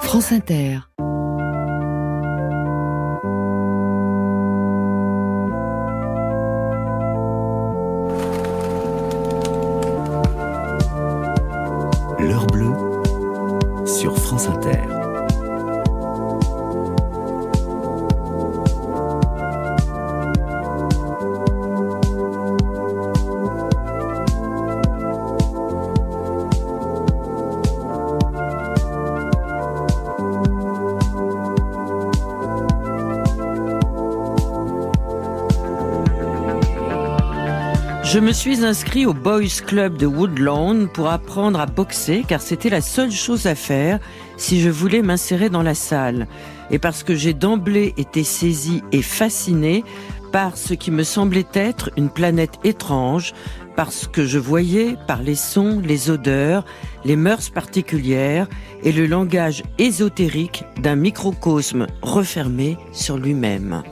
France Inter. L'heure bleue sur France Inter. Je me suis inscrit au Boys Club de Woodlawn pour apprendre à boxer car c'était la seule chose à faire si je voulais m'insérer dans la salle. Et parce que j'ai d'emblée été saisie et fascinée par ce qui me semblait être une planète étrange, parce que je voyais par les sons, les odeurs, les mœurs particulières et le langage ésotérique d'un microcosme refermé sur lui-même.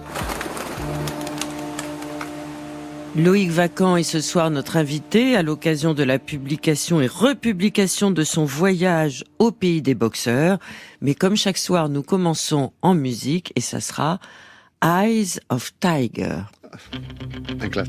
Loïc Vacan est ce soir notre invité à l'occasion de la publication et republication de son voyage au pays des boxeurs. Mais comme chaque soir, nous commençons en musique et ça sera Eyes of Tiger. Un classe.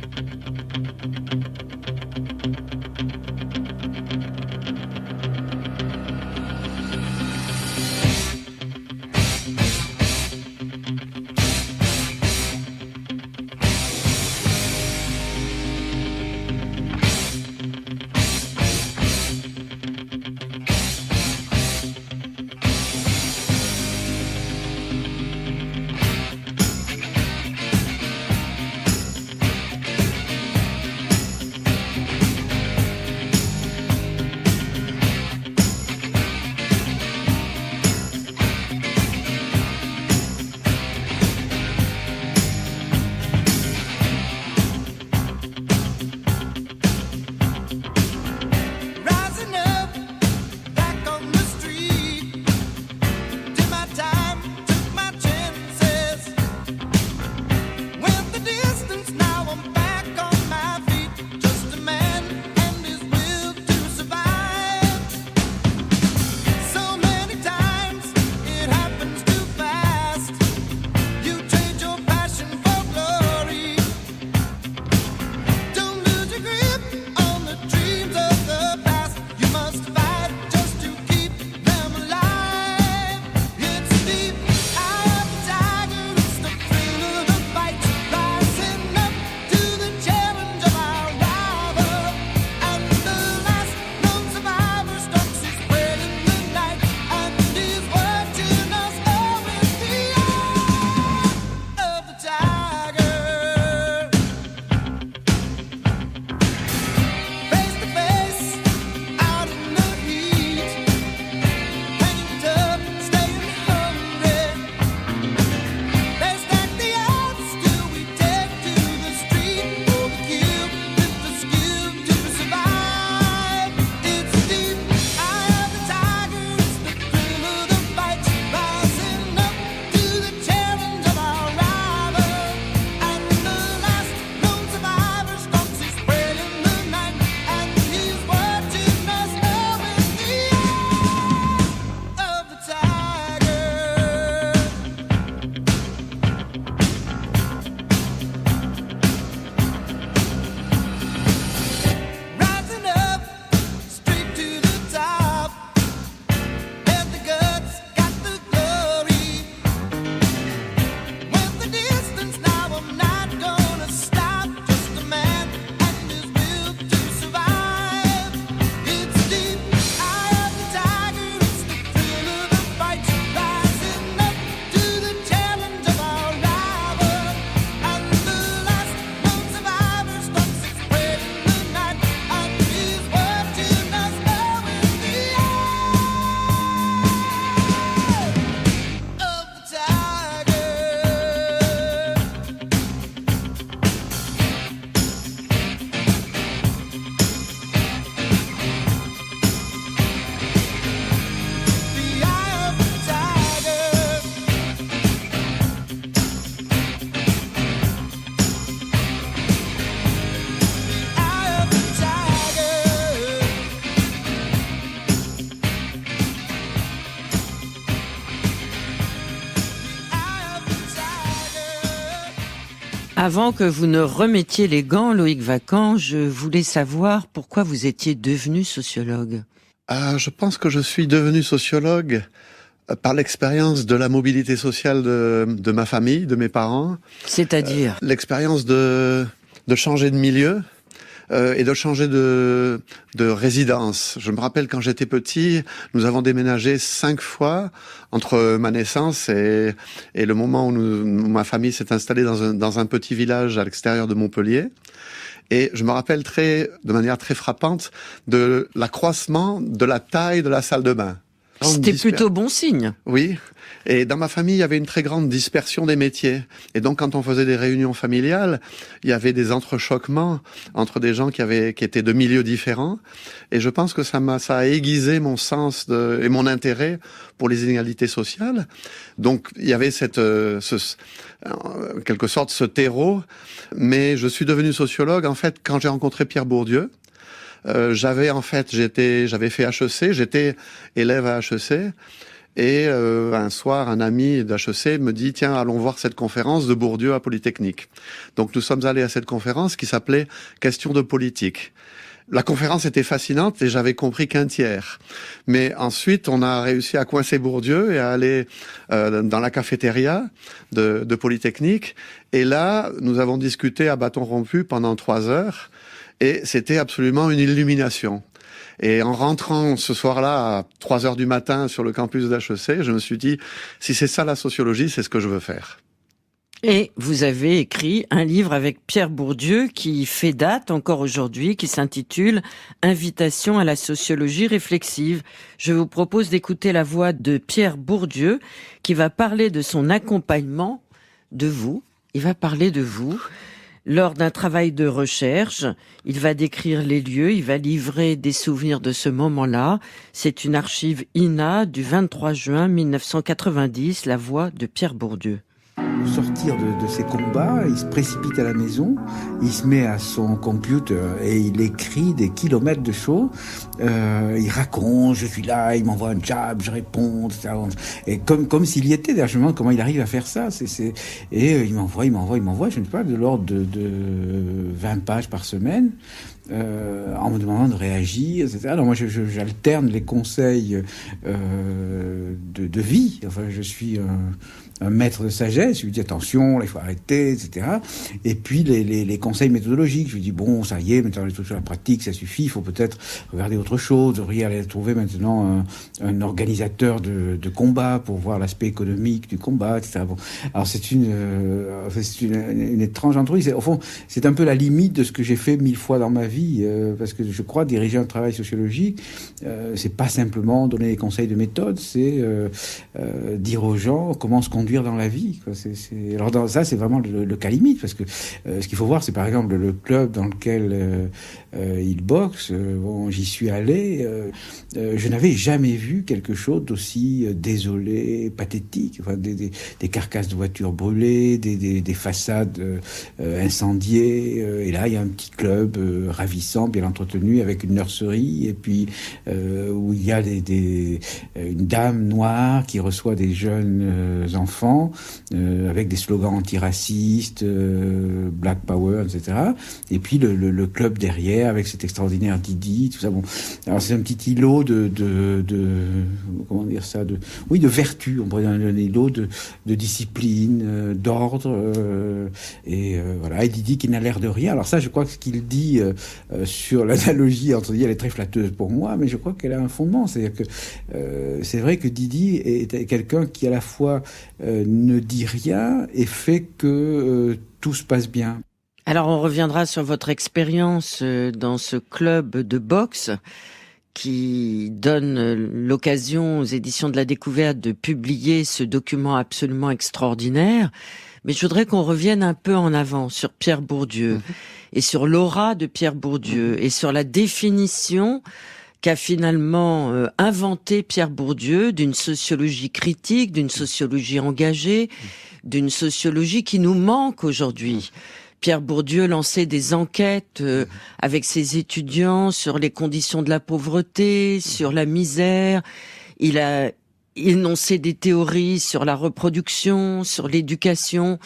Avant que vous ne remettiez les gants, Loïc Vacan, je voulais savoir pourquoi vous étiez devenu sociologue. Je pense que je suis devenu sociologue par l'expérience de la mobilité sociale de ma famille, de mes parents. C'est-à-dire L'expérience de changer de milieu. Et de changer de résidence. Je me rappelle quand j'étais petit, nous avons déménagé 5 fois entre ma naissance et le moment où ma famille s'est installée dans un petit village à l'extérieur de Montpellier. Et je me rappelle de manière très frappante de l'accroissement de la taille de la salle de bain. C'était plutôt bon signe. Oui. Et dans ma famille, il y avait une très grande dispersion des métiers. Et donc, quand on faisait des réunions familiales, il y avait des entrechoquements entre des gens qui étaient de milieux différents. Et je pense que ça a aiguisé mon sens et mon intérêt pour les inégalités sociales. Donc, il y avait en quelque sorte, ce terreau. Mais je suis devenu sociologue, en fait, quand j'ai rencontré Pierre Bourdieu. J'avais fait HEC, j'étais élève à HEC, et un soir, un ami d'HEC me dit « Tiens, allons voir cette conférence de Bourdieu à Polytechnique ». Donc nous sommes allés à cette conférence qui s'appelait « Questions de politique ». La conférence était fascinante et j'avais compris qu'un tiers. Mais ensuite, on a réussi à coincer Bourdieu et à aller dans la cafétéria de Polytechnique. Et là, nous avons discuté à bâton rompu pendant 3 heures. Et c'était absolument une illumination. Et en rentrant ce soir-là à 3 heures du matin sur le campus d'HEC, je me suis dit, si c'est ça la sociologie, c'est ce que je veux faire. Et vous avez écrit un livre avec Pierre Bourdieu qui fait date encore aujourd'hui, qui s'intitule « Invitation à la sociologie réflexive ». Je vous propose d'écouter la voix de Pierre Bourdieu qui va parler de son accompagnement de vous. Il va parler de vous. Lors d'un travail de recherche, il va décrire les lieux, il va livrer des souvenirs de ce moment-là. C'est une archive INA du 23 juin 1990, la voix de Pierre Bourdieu. Sortir de ses combats, il se précipite à la maison, il se met à son computer et il écrit des kilomètres de choses. Il raconte, je suis là, il m'envoie un job, je réponds, etc. Et comme s'il y était. D'ailleurs, je me demande comment il arrive à faire ça. Et il m'envoie, je ne sais pas, de l'ordre de 20 pages par semaine. En me demandant de réagir, etc. Alors moi, j'alterne les conseils de vie. Enfin, je suis un maître de sagesse. Je lui dis attention, là, il faut arrêter, etc. Et puis les conseils méthodologiques. Je lui dis bon, ça y est, maintenant les trucs sur la pratique, ça suffit. Il faut peut-être regarder autre chose. Vous devriez aller trouver maintenant un organisateur de combat pour voir l'aspect économique du combat, etc. Bon, alors c'est une étrange entreprise. Au fond, c'est un peu la limite de ce que j'ai fait 1000 fois dans ma vie. Parce que je crois diriger un travail sociologique, c'est pas simplement donner des conseils de méthode, c'est dire aux gens comment se conduire dans la vie, quoi. Alors ça, c'est vraiment le cas limite, parce que ce qu'il faut voir, c'est par exemple le club dans lequel il boxe. Bon, j'y suis allé, je n'avais jamais vu quelque chose d'aussi désolé, pathétique. Enfin, des carcasses de voitures brûlées, des façades incendiées, et là il y a un petit club ravissant, bien entretenu, avec une nurserie, et puis où il y a une dame noire qui reçoit des jeunes enfants avec des slogans antiracistes, Black Power, etc. Et puis le club derrière avec cet extraordinaire Didi, tout ça. Bon, alors c'est un petit îlot de comment dire ça, de vertu, on pourrait dire un îlot de discipline, d'ordre, et voilà. Et Didi qui n'a l'air de rien. Alors ça, je crois que ce qu'il dit sur l'analogie entre Didi, elle est très flatteuse pour moi, mais je crois qu'elle a un fondement. C'est-à-dire que c'est vrai que Didi est quelqu'un qui à la fois ne dit rien et fait que tout se passe bien. Alors on reviendra sur votre expérience dans ce club de boxe qui donne l'occasion aux éditions de la Découverte de publier ce document absolument extraordinaire. Mais je voudrais qu'on revienne un peu en avant sur Pierre Bourdieu et sur l'aura de Pierre Bourdieu et sur la définition qu'a finalement inventé Pierre Bourdieu d'une sociologie critique, d'une sociologie engagée, d'une sociologie qui nous manque aujourd'hui. Pierre Bourdieu lançait des enquêtes avec ses étudiants sur les conditions de la pauvreté, sur la misère. Il a énoncé des théories sur la reproduction, sur l'éducation.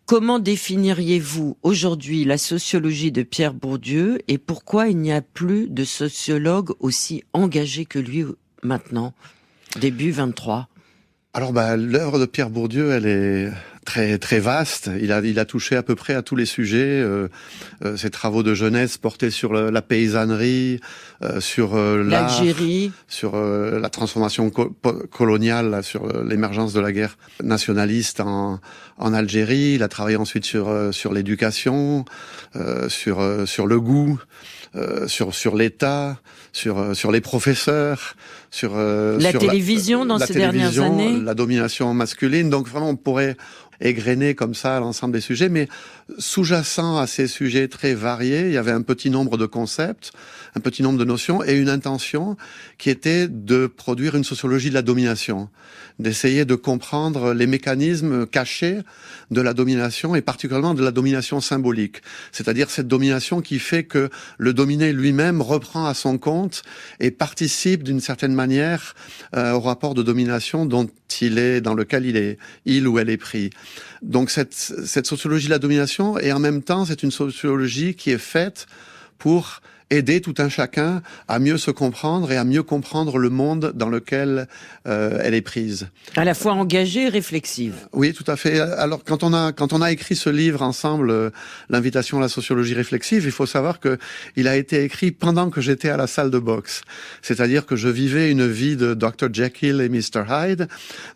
Comment définiriez-vous aujourd'hui la sociologie de Pierre Bourdieu et pourquoi il n'y a plus de sociologue aussi engagé que lui maintenant, début 23? Alors, l'œuvre de Pierre Bourdieu, elle est très très vaste. Il a touché à peu près à tous les sujets. Ses travaux de jeunesse portaient sur la paysannerie, sur l'Algérie, sur la transformation coloniale, sur l'émergence de la guerre nationaliste en Algérie. Il a travaillé ensuite sur l'éducation, sur le goût, sur l'État, sur les professeurs, sur la télévision dans ces dernières années, la domination masculine. Donc vraiment, on pourrait égrener comme ça l'ensemble des sujets, mais sous-jacent à ces sujets très variés, il y avait un petit nombre de concepts, un petit nombre de notions et une intention qui était de produire une sociologie de la domination, d'essayer de comprendre les mécanismes cachés de la domination et particulièrement de la domination symbolique, c'est-à-dire cette domination qui fait que le dominé lui-même reprend à son compte et participe d'une certaine manière au rapport de domination dans lequel il ou elle est pris. Donc cette sociologie de la domination, et en même temps, c'est une sociologie qui est faite pour aider tout un chacun à mieux se comprendre et à mieux comprendre le monde dans lequel elle est prise. À la fois engagée et réflexive. Oui, tout à fait. Alors quand on a écrit ce livre ensemble, l'invitation à la sociologie réflexive, il faut savoir que il a été écrit pendant que j'étais à la salle de boxe. C'est-à-dire que je vivais une vie de Dr. Jekyll et Mr. Hyde.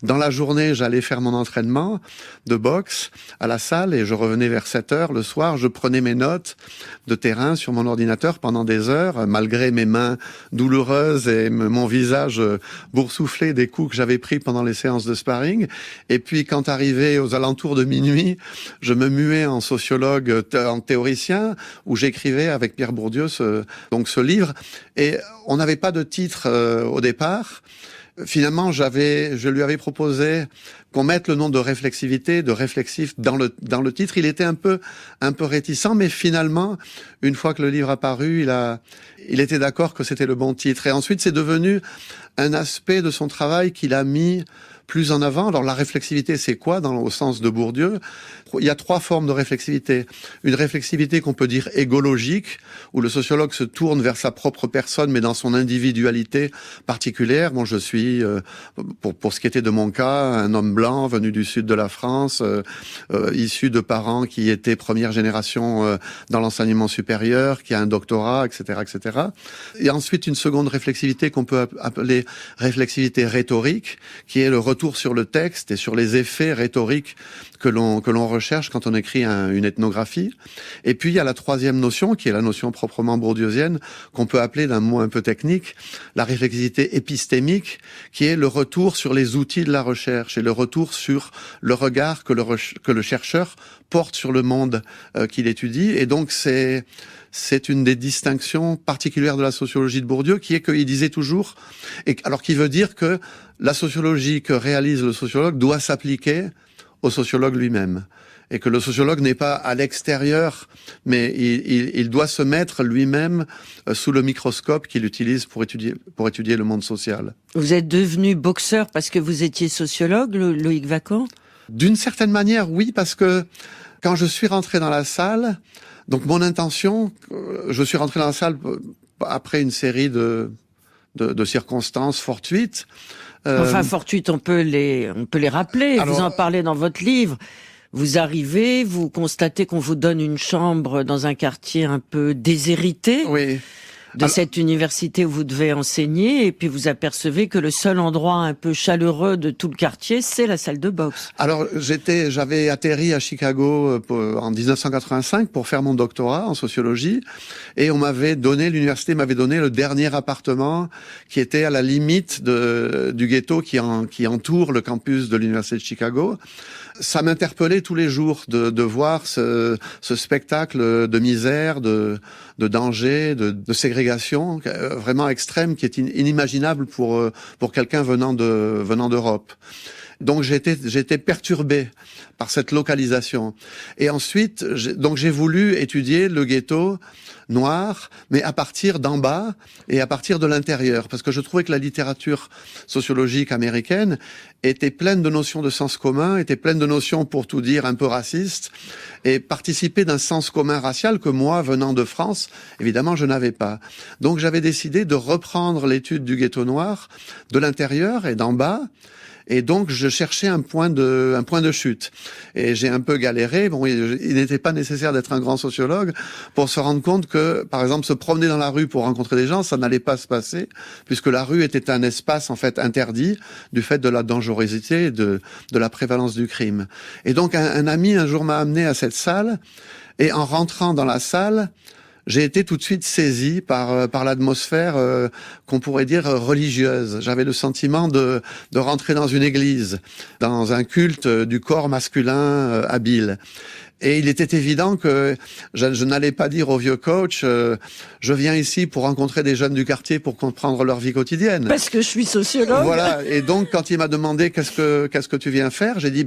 Dans la journée, j'allais faire mon entraînement de boxe à la salle et je revenais vers 7h. Le soir, je prenais mes notes de terrain sur mon ordinateur pendant des heures, malgré mes mains douloureuses et mon visage boursouflé des coups que j'avais pris pendant les séances de sparring. Et puis, quand arrivé aux alentours de minuit, je me muais en sociologue, en théoricien, où j'écrivais avec Pierre Bourdieu ce livre. Et on n'avait pas de titre au départ. Finalement, je lui avais proposé qu'on mette le nom de réflexivité, de réflexif dans le titre. Il était un peu réticent, mais finalement, une fois que le livre a paru, il était d'accord que c'était le bon titre. Et ensuite, c'est devenu un aspect de son travail qu'il a mis plus en avant. Alors la réflexivité, c'est quoi au sens de Bourdieu? Il y a 3 formes de réflexivité. Une réflexivité qu'on peut dire égologique, où le sociologue se tourne vers sa propre personne, mais dans son individualité particulière. Moi, je suis, pour ce qui était de mon cas, un homme blanc venu du sud de la France, issu de parents qui étaient première génération dans l'enseignement supérieur, qui a un doctorat, etc., etc. Et ensuite, une seconde réflexivité qu'on peut appeler réflexivité rhétorique, qui est le retour sur le texte et sur les effets rhétoriques que l'on recherche quand on écrit une ethnographie. Et puis il y a la troisième notion, qui est la notion proprement bourdieusienne, qu'on peut appeler d'un mot un peu technique, la réflexivité épistémique, qui est le retour sur les outils de la recherche et le retour sur le regard que le chercheur porte sur le monde qu'il étudie. Et donc c'est une des distinctions particulières de la sociologie de Bourdieu, qui est qu'il disait toujours, alors qui veut dire que la sociologie que réalise le sociologue doit s'appliquer au sociologue lui-même. Et que le sociologue n'est pas à l'extérieur, mais il doit se mettre lui-même sous le microscope qu'il utilise pour étudier le monde social. Vous êtes devenu boxeur parce que vous étiez sociologue, Loïc Vacan? D'une certaine manière, oui, parce que quand je suis rentré dans la salle, donc mon intention, je suis rentré dans la salle après une série de circonstances fortuites. Enfin, fortuites, on peut les rappeler. Alors, vous en parlez dans votre livre. Vous arrivez, vous constatez qu'on vous donne une chambre dans un quartier un peu déshérité. Oui. Cette université où vous devez enseigner, et puis vous apercevez que le seul endroit un peu chaleureux de tout le quartier, c'est la salle de boxe. Alors, j'avais atterri à Chicago en 1985 pour faire mon doctorat en sociologie, et l'université m'avait donné le dernier appartement qui était à la limite du ghetto qui entoure le campus de l'université de Chicago. Ça m'interpellait tous les jours de voir ce spectacle de misère, de danger, de ségrégation vraiment extrême, qui est inimaginable pour quelqu'un venant d'Europe. Donc j'étais perturbé par cette localisation. Et ensuite, j'ai voulu étudier le ghetto noir, mais à partir d'en bas et à partir de l'intérieur, parce que je trouvais que la littérature sociologique américaine était pleine de notions de sens commun, était pleine de notions, pour tout dire, un peu racistes, et participait d'un sens commun racial que moi, venant de France, évidemment, je n'avais pas. Donc j'avais décidé de reprendre l'étude du ghetto noir de l'intérieur et d'en bas. Et donc, je cherchais un point de chute. Et j'ai un peu galéré. Bon, il n'était pas nécessaire d'être un grand sociologue pour se rendre compte que, par exemple, se promener dans la rue pour rencontrer des gens, ça n'allait pas se passer, puisque la rue était un espace, en fait, interdit du fait de la dangerosité et de la prévalence du crime. Et donc, un ami, un jour, m'a amené à cette salle. Et en rentrant dans la salle, j'ai été tout de suite saisi par l'atmosphère qu'on pourrait dire religieuse. J'avais le sentiment de rentrer dans une église, dans un culte du corps masculin habile. Et il était évident que je n'allais pas dire au vieux coach, je viens ici pour rencontrer des jeunes du quartier pour comprendre leur vie quotidienne. Parce que je suis sociologue. Voilà. Et donc, quand il m'a demandé qu'est-ce que tu viens faire, j'ai dit,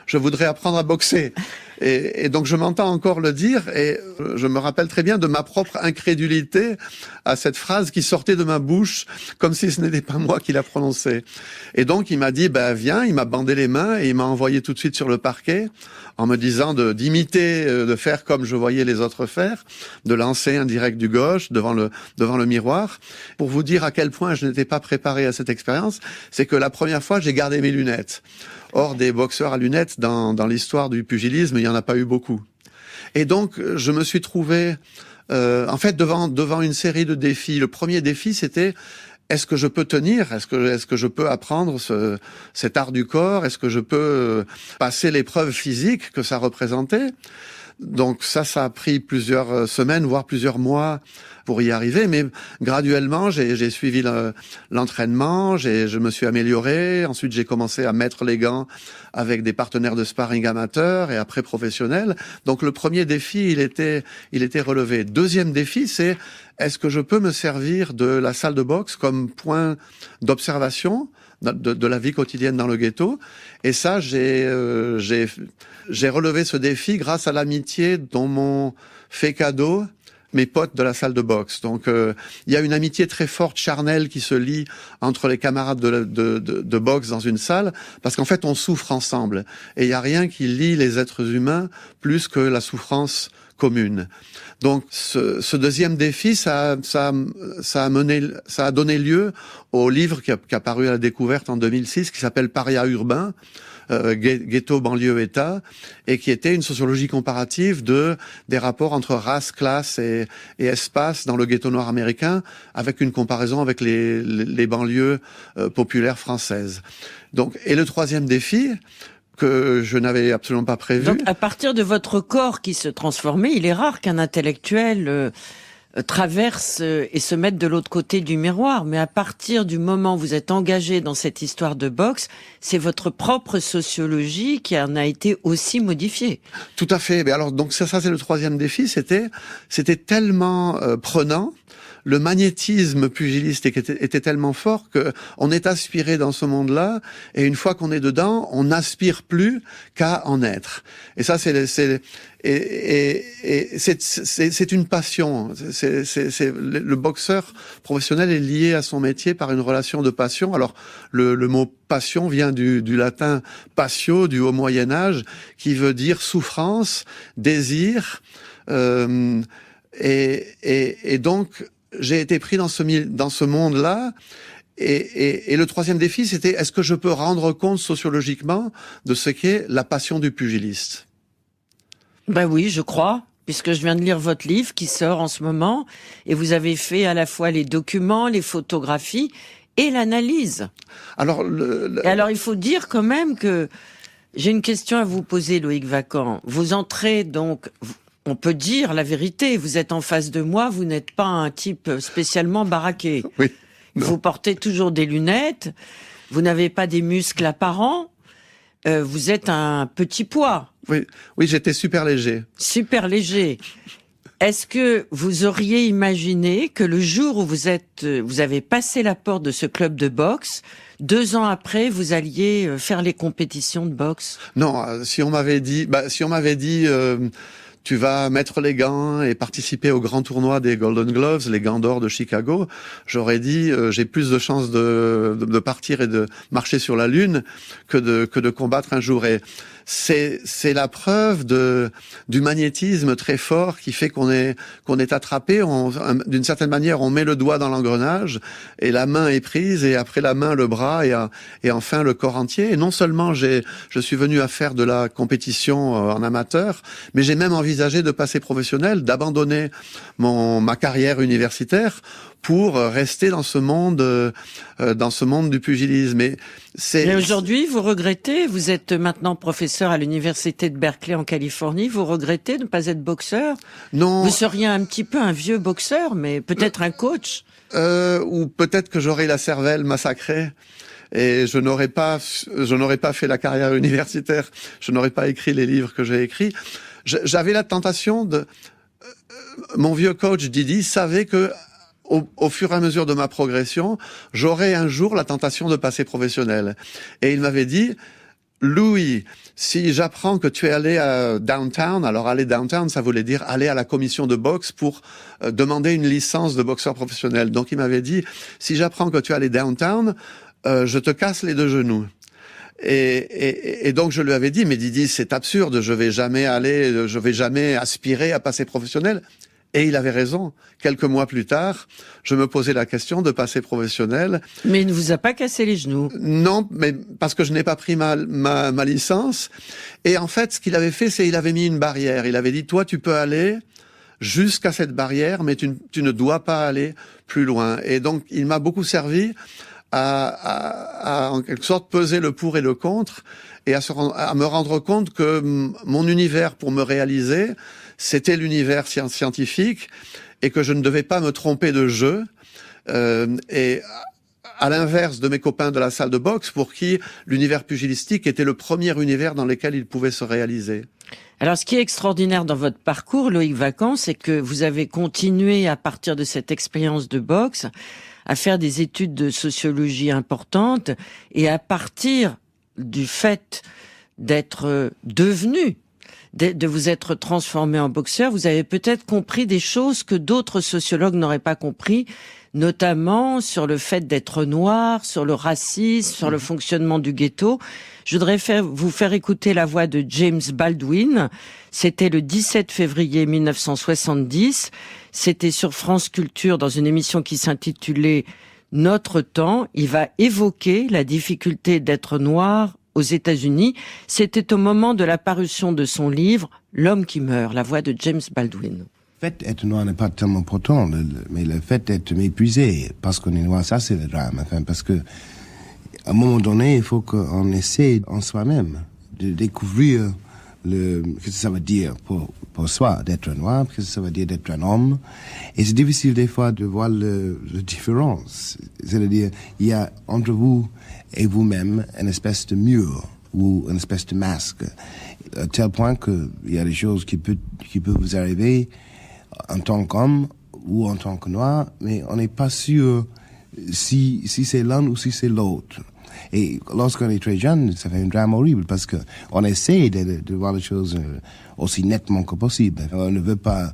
je voudrais apprendre à boxer. Et donc je m'entends encore le dire, et je me rappelle très bien de ma propre incrédulité à cette phrase qui sortait de ma bouche comme si ce n'était pas moi qui la prononçais. Et donc il m'a dit viens, il m'a bandé les mains et il m'a envoyé tout de suite sur le parquet en me disant d'imiter, de faire comme je voyais les autres faire, de lancer un direct du gauche devant le miroir. Pour vous dire à quel point je n'étais pas préparé à cette expérience, c'est que la première fois j'ai gardé mes lunettes. Or, des boxeurs à lunettes, dans l'histoire du pugilisme, il n'y en a pas eu beaucoup. Et donc, je me suis trouvé, en fait, devant une série de défis. Le premier défi, c'était, est-ce que je peux tenir? Est-ce que je peux apprendre cet art du corps? Est-ce que je peux passer l'épreuve physique que ça représentait? Donc ça a pris plusieurs semaines, voire plusieurs mois pour y arriver, mais graduellement, j'ai suivi l'entraînement, je me suis amélioré, ensuite j'ai commencé à mettre les gants avec des partenaires de sparring amateurs et après professionnels. Donc le premier défi, il était relevé. Deuxième défi, c'est est-ce que je peux me servir de la salle de boxe comme point d'observation de la vie quotidienne dans le ghetto? Et ça, j'ai relevé ce défi grâce à l'amitié dont m'ont fait cadeau mes potes de la salle de boxe. Donc, il y a une amitié très forte, charnelle, qui se lie entre les camarades de boxe dans une salle, parce qu'en fait, on souffre ensemble. Et il n'y a rien qui lie les êtres humains plus que la souffrance commune. Donc, ce deuxième défi, ça a donné lieu au livre qui a paru à la découverte en 2006, qui s'appelle Paria urbain, ghetto, banlieue, État, et qui était une sociologie comparative des rapports entre race, classe et espace dans le ghetto noir américain, avec une comparaison avec les banlieues populaires françaises. Donc, et le troisième défi, que je n'avais absolument pas prévu. Donc, à partir de votre corps qui se transformait, il est rare qu'un intellectuel traverse et se mette de l'autre côté du miroir. Mais à partir du moment où vous êtes engagé dans cette histoire de boxe, c'est votre propre sociologie qui en a été aussi modifiée. Tout à fait. Mais alors, donc ça c'est le troisième défi. C'était tellement prenant. Le magnétisme pugiliste était tellement fort que on est aspiré dans ce monde-là, et une fois qu'on est dedans, on n'aspire plus qu'à en être. Et ça, c'est une passion. Le boxeur professionnel est lié à son métier par une relation de passion. Alors, le mot passion vient du latin patio, du haut Moyen-Âge, qui veut dire souffrance, désir, et donc, j'ai été pris dans ce monde-là, et le troisième défi, c'était est-ce que je peux rendre compte sociologiquement de ce qu'est la passion du pugiliste? Ben oui, je crois, puisque je viens de lire votre livre qui sort en ce moment, et vous avez fait à la fois les documents, les photographies et l'analyse. Alors, alors il faut dire quand même que j'ai une question à vous poser, Loïc Vacan. Vous entrez donc... On peut dire la vérité, vous êtes en face de moi, vous n'êtes pas un type spécialement baraqué. Oui. Non. Vous portez toujours des lunettes, vous n'avez pas des muscles apparents, vous êtes un petit poids. Oui, j'étais super léger. Super léger. Est-ce que vous auriez imaginé que le jour où vous avez passé la porte de ce club de boxe, 2 ans après, vous alliez faire les compétitions de boxe? Non, si on m'avait dit, tu vas mettre les gants et participer au grand tournoi des Golden Gloves, les gants d'or de Chicago, j'aurais dit, j'ai plus de chances de partir et de marcher sur la Lune que de combattre un jour. Et c'est la preuve du magnétisme très fort qui fait qu'on est attrapé. D'une certaine manière, on met le doigt dans l'engrenage et la main est prise, et après la main, le bras et enfin le corps entier. Et non seulement je suis venu à faire de la compétition en amateur, mais j'ai même envisagé de passer professionnel, d'abandonner ma carrière universitaire pour rester dans ce monde du pugilisme. Mais aujourd'hui, vous regrettez, vous êtes maintenant professeur à l'université de Berkeley en Californie, vous regrettez de ne pas être boxeur? Non. Vous seriez un petit peu un vieux boxeur, mais peut-être un coach? Ou peut-être que j'aurais la cervelle massacrée. Et je n'aurais pas fait la carrière universitaire, je n'aurais pas écrit les livres que j'ai écrits. J'avais la tentation mon vieux coach Didi savait que au fur et à mesure de ma progression, j'aurais un jour la tentation de passer professionnel. Et il m'avait dit, Louis, si j'apprends que tu es allé à downtown, alors aller downtown, ça voulait dire aller à la commission de boxe pour demander une licence de boxeur professionnel. Donc il m'avait dit, si j'apprends que tu es allé downtown, je te casse les 2 genoux. Et donc je lui avais dit, mais Didi, c'est absurde, je vais jamais aspirer à passer professionnel. Et il avait raison. Quelques mois plus tard, je me posais la question de passer professionnel. Mais il ne vous a pas cassé les genoux? Non, mais parce que je n'ai pas pris ma licence. Et en fait, ce qu'il avait fait, c'est qu'il avait mis une barrière. Il avait dit, toi, tu peux aller jusqu'à cette barrière, mais tu ne dois pas aller plus loin. Et donc, il m'a beaucoup servi à en quelque sorte peser le pour et le contre, et à me rendre compte que mon univers pour me réaliser, c'était l'univers scientifique, et que je ne devais pas me tromper de jeu. Et à l'inverse de mes copains de la salle de boxe, pour qui l'univers pugilistique était le premier univers dans lequel ils pouvaient se réaliser. Alors, ce qui est extraordinaire dans votre parcours, Loïc Vacan, c'est que vous avez continué, à partir de cette expérience de boxe, à faire des études de sociologie importantes, et à partir du fait d'être devenu, de vous être transformé en boxeur, vous avez peut-être compris des choses que d'autres sociologues n'auraient pas compris, notamment sur le fait d'être noir, sur le racisme, sur le fonctionnement du ghetto. Je voudrais vous faire écouter la voix de James Baldwin. C'était le 17 février 1970. C'était sur France Culture, dans une émission qui s'intitulait Notre temps. Il va évoquer la difficulté d'être noir aux États-Unis. C'était au moment de la parution de son livre L'homme qui meurt, la voix de James Baldwin. Le fait d'être noir n'est pas tellement important, mais le fait d'être méprisé parce qu'on est noir, ça c'est le drame. Enfin, parce que à un moment donné, il faut qu'on essaie en soi-même de découvrir qu'est-ce que ça veut dire pour soi d'être noir, qu'est-ce que ça veut dire d'être un homme. Et c'est difficile des fois de voir la différence. C'est-à-dire, il y a entre vous et vous-même une espèce de mur ou une espèce de masque, à tel point qu'il y a des choses qui peuvent vous arriver en tant qu'homme ou en tant que noir, mais on n'est pas sûr si c'est l'un ou si c'est l'autre. Et lorsqu'on est très jeune, ça fait un drame horrible parce que on essaie de voir les choses aussi nettement que possible. On ne veut pas,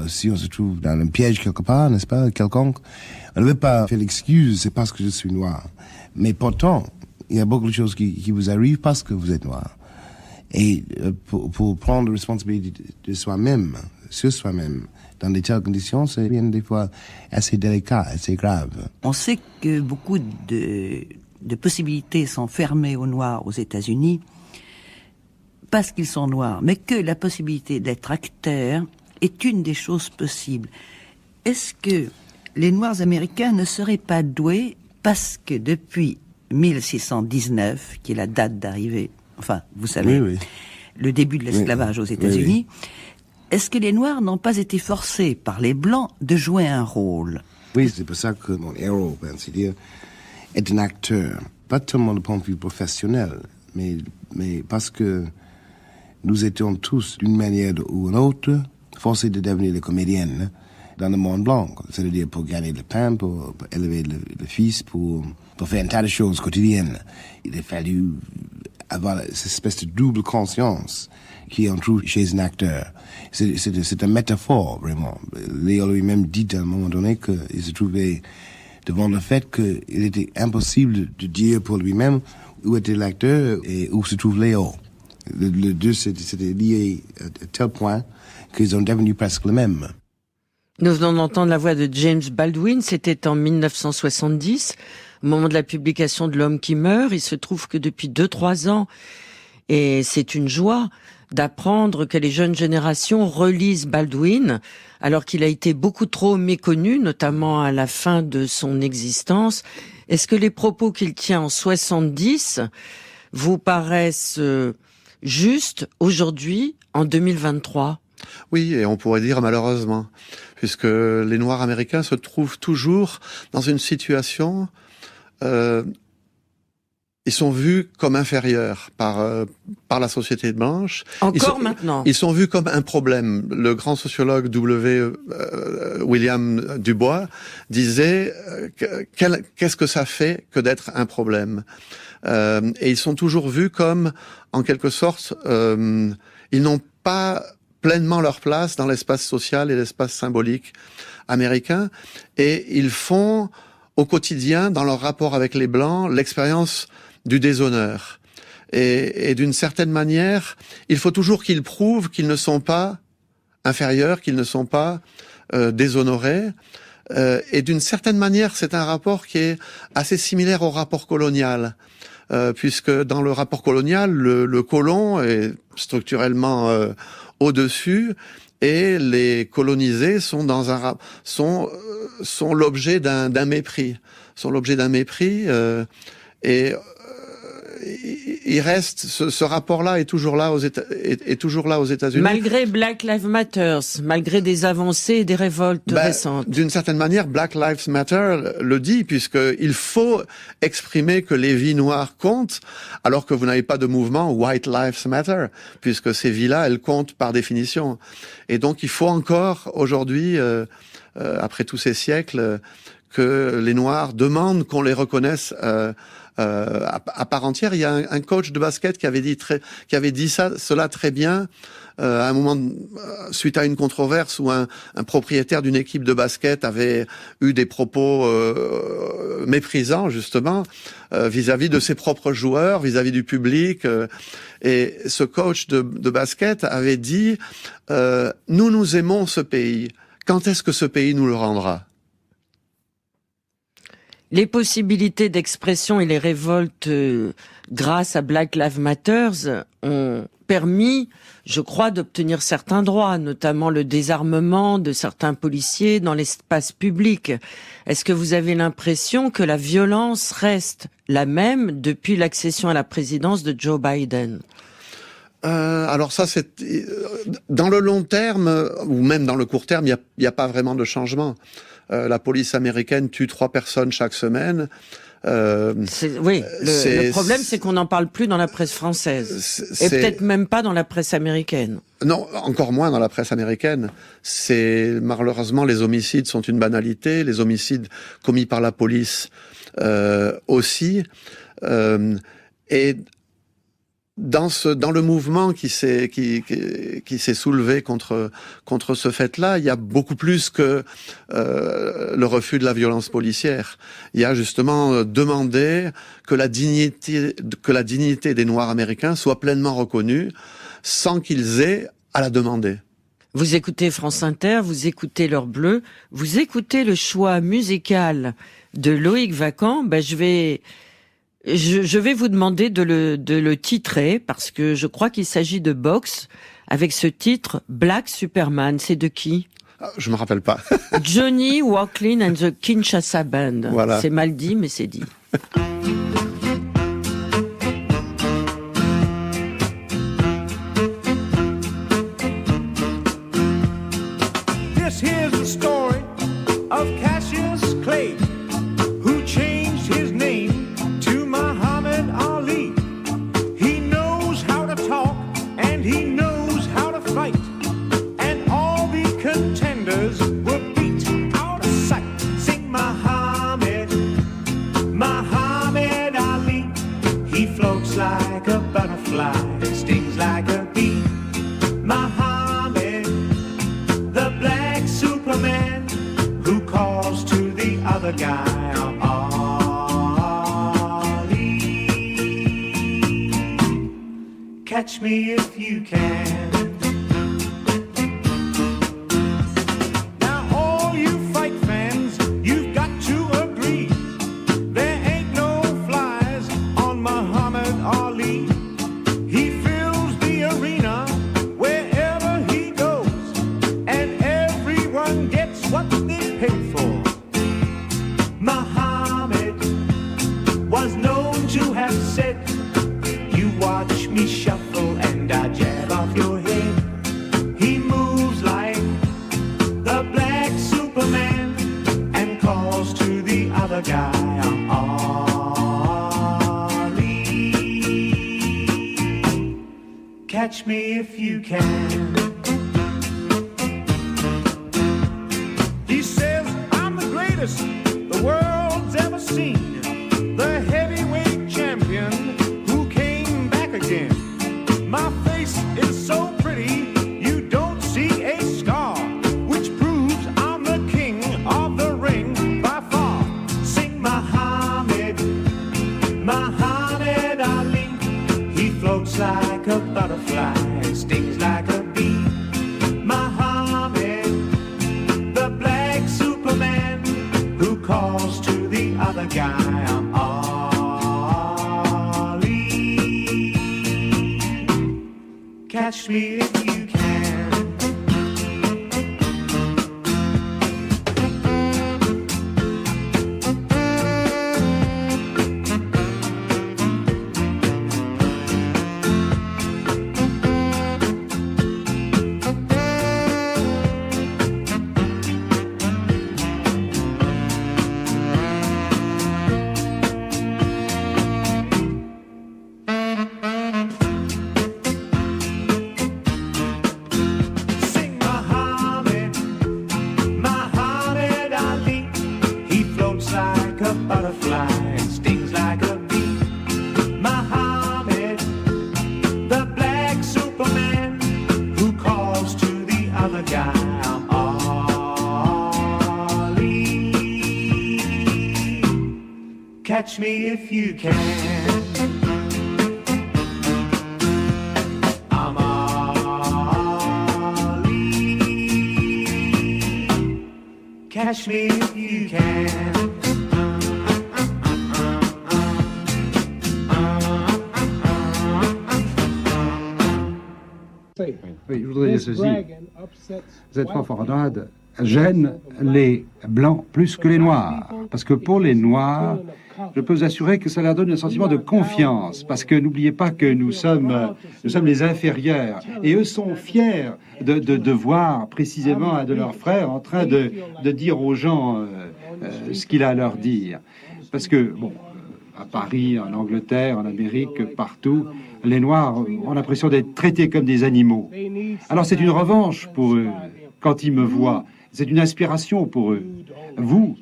si on se trouve dans un piège quelque part, n'est-ce pas, quelconque, on ne veut pas faire l'excuse, c'est parce que je suis noir. Mais pourtant, il y a beaucoup de choses qui vous arrivent parce que vous êtes noir. Et pour prendre la responsabilité de soi-même, sur soi-même, dans de telles conditions, c'est bien des fois assez délicat, assez grave. On sait que beaucoup de possibilités sont fermées aux Noirs aux États-Unis parce qu'ils sont noirs, mais que la possibilité d'être acteur est une des choses possibles. Est-ce que les Noirs américains ne seraient pas doués parce que depuis 1619, qui est la date d'arrivée, enfin, vous savez, oui. Le début de l'esclavage aux États-Unis, est-ce que les Noirs n'ont pas été forcés par les Blancs de jouer un rôle? Oui, c'est pour ça que mon héros, c'est dire, est un acteur, pas tellement du point de vue professionnel, mais parce que nous étions tous, d'une manière ou d'une autre, forcés de devenir les comédiennes dans le monde blanc. C'est-à-dire pour gagner le pain, pour élever le fils, pour faire un tas de choses quotidiennes. Il a fallu avoir cette espèce de double conscience qui en trouve chez un acteur. C'est une métaphore, vraiment. Léo lui-même dit à un moment donné qu'il se trouvait devant le fait qu'il était impossible de dire pour lui-même où était l'acteur et où se trouve Léo. Les deux c'était lié à tel point qu'ils ont devenu presque le même. Nous venons d'entendre la voix de James Baldwin, c'était en 1970, au moment de la publication de L'homme qui meurt. Il se trouve que depuis 2-3 ans, et c'est une joie d'apprendre que les jeunes générations relisent Baldwin, alors qu'il a été beaucoup trop méconnu, notamment à la fin de son existence. Est-ce que les propos qu'il tient en 70 vous paraissent justes aujourd'hui, en 2023 ? Oui, et on pourrait dire malheureusement, puisque les Noirs américains se trouvent toujours dans une situation, ils sont vus comme inférieurs par la société blanche. Encore maintenant. Ils sont vus comme un problème. Le grand sociologue William Du Bois disait qu'est-ce que ça fait que d'être un problème. Et ils sont toujours vus comme, en quelque sorte, ils n'ont pas pleinement leur place dans l'espace social et l'espace symbolique américain, et ils font au quotidien, dans leur rapport avec les Blancs, l'expérience du déshonneur. Et d'une certaine manière, il faut toujours qu'ils prouvent qu'ils ne sont pas inférieurs, qu'ils ne sont pas déshonorés. Et d'une certaine manière, c'est un rapport qui est assez similaire au rapport colonial. Puisque dans le rapport colonial, le colon est structurellement au-dessus, et les colonisés sont sont l'objet d'un mépris, et il reste ce rapport-là est toujours là aux États-Unis. Malgré Black Lives Matter, malgré des avancées et des révoltes récentes. D'une certaine manière, Black Lives Matter le dit, puisqu'il faut exprimer que les vies noires comptent, alors que vous n'avez pas de mouvement White Lives Matter, puisque ces vies-là, elles comptent par définition. Et donc, il faut encore aujourd'hui, après tous ces siècles, que les Noirs demandent qu'on les reconnaisse à part entière. Il y a un coach de basket qui avait dit cela très bien à un moment suite à une controverse où un propriétaire d'une équipe de basket avait eu des propos méprisants justement vis-à-vis de ses propres joueurs, vis-à-vis du public, et ce coach de basket avait dit nous aimons ce pays. Quand est-ce que ce pays nous le rendra ? Les possibilités d'expression et les révoltes grâce à Black Lives Matter ont permis, je crois, d'obtenir certains droits, notamment le désarmement de certains policiers dans l'espace public. Est-ce que vous avez l'impression que la violence reste la même depuis l'accession à la présidence de Joe Biden ? Alors ça, c'est dans le long terme ou même dans le court terme, il y a pas vraiment de changement. La police américaine tue 3 personnes chaque semaine. Le problème, c'est qu'on n'en parle plus dans la presse française. Et peut-être même pas dans la presse américaine. Non, encore moins dans la presse américaine. Malheureusement, les homicides sont une banalité. Les homicides commis par la police aussi. Et dans le mouvement qui s'est soulevé contre ce fait-là, il y a beaucoup plus que le refus de la violence policière. Il y a justement demandé que la dignité des Noirs américains soit pleinement reconnue sans qu'ils aient à la demander. Vous écoutez France Inter, vous écoutez L'heure bleue, vous écoutez le choix musical de Loïc Vacan. Je vais vous demander de le titrer, parce que je crois qu'il s'agit de boxe, avec ce titre Black Superman. C'est de qui ? Je me rappelle pas. Johnny Walklin and the Kinshasa Band. Voilà. C'est mal dit, mais c'est dit. This here's the story of Cassius Clay, who changed his name to Muhammad Ali. He knows how to talk and he knows how to fight, and all the like a butterfly, stings like a bee. Muhammad, the black Superman, who calls to the other guy, I'm Ali. Catch me if you can. Catch me if you can. He says I'm the greatest the world's ever seen, the heavyweight champion who came back again. My face is so pretty you don't see a scar, which proves I'm the king of the ring by far. Sing Muhammad, Muhammad Ali. He floats like a butterfly, stings like a bee. Muhammad, the black Superman, who calls to the other guy, I'm Ali. Catch me if you can. Catch me if you can. I'm Ali. Catch me if you can. Oui, je voudrais dire ceci. Cette fanfaronade gêne les blancs plus que les noirs. Parce que pour les noirs, je peux vous assurer que ça leur donne un sentiment de confiance. Parce que n'oubliez pas que nous sommes les inférieurs. Et eux sont fiers de voir précisément un de leurs frères en train de dire aux gens ce qu'il a à leur dire. Parce que, bon, à Paris, en Angleterre, en Amérique, partout, les Noirs ont l'impression d'être traités comme des animaux. Alors c'est une revanche pour eux quand ils me voient. C'est une inspiration pour eux. Vous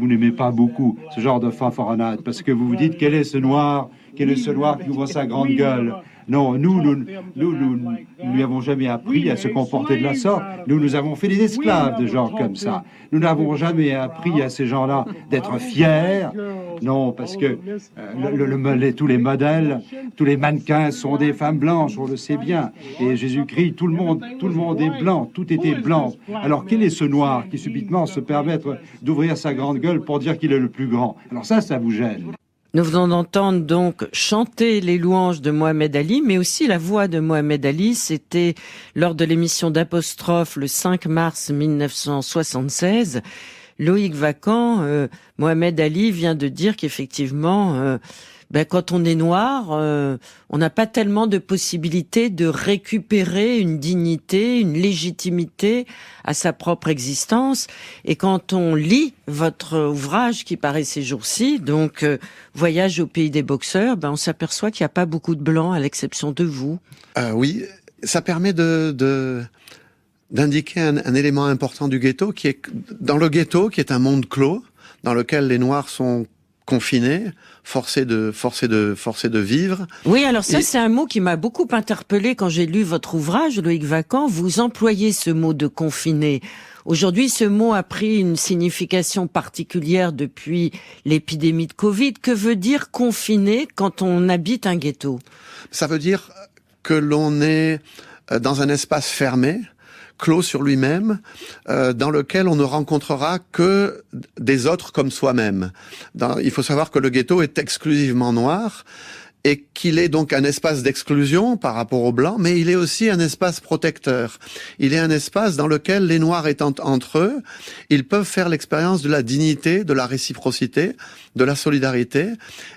n'aimez pas beaucoup ce genre de fanfaronnade parce que vous vous dites quel est ce noir qui ouvre sa grande gueule. Non, nous lui avons jamais appris à se comporter de la sorte. Nous avons fait des esclaves de gens comme ça. Nous n'avons jamais appris à ces gens-là d'être fiers. Non, parce que tous les modèles, tous les mannequins sont des femmes blanches, on le sait bien. Et Jésus-Christ, tout le monde est blanc, tout était blanc. Alors quel est ce noir qui subitement se permet d'ouvrir sa grande gueule pour dire qu'il est le plus grand? Alors ça vous gêne. Nous venons d'entendre donc chanter les louanges de Mohamed Ali, mais aussi la voix de Mohamed Ali. C'était lors de l'émission d'Apostrophe le 5 mars 1976. Loïc Vacan, Mohamed Ali vient de dire qu'effectivement, quand on est noir, on n'a pas tellement de possibilités de récupérer une dignité, une légitimité à sa propre existence. Et quand on lit votre ouvrage qui paraît ces jours-ci, donc Voyage au pays des boxeurs, on s'aperçoit qu'il n'y a pas beaucoup de blancs à l'exception de vous. Oui, ça permet d'indiquer un élément important du ghetto, qui est dans le ghetto, qui est un monde clos, dans lequel les Noirs sont confinés, forcés de vivre. Oui, alors ça, Et- c'est un mot qui m'a beaucoup interpellé quand j'ai lu votre ouvrage, Loïc Vacan. Vous employez ce mot de confiné. Aujourd'hui, ce mot a pris une signification particulière depuis l'épidémie de Covid. Que veut dire confiné quand on habite un ghetto? Ça veut dire que l'on est dans un espace fermé, clos sur lui-même, dans lequel on ne rencontrera que des autres comme soi-même. Il faut savoir que le ghetto est exclusivement noir, et qu'il est donc un espace d'exclusion par rapport aux blancs, mais il est aussi un espace protecteur. Il est un espace dans lequel les Noirs étant entre eux, ils peuvent faire l'expérience de la dignité, de la réciprocité, de la solidarité.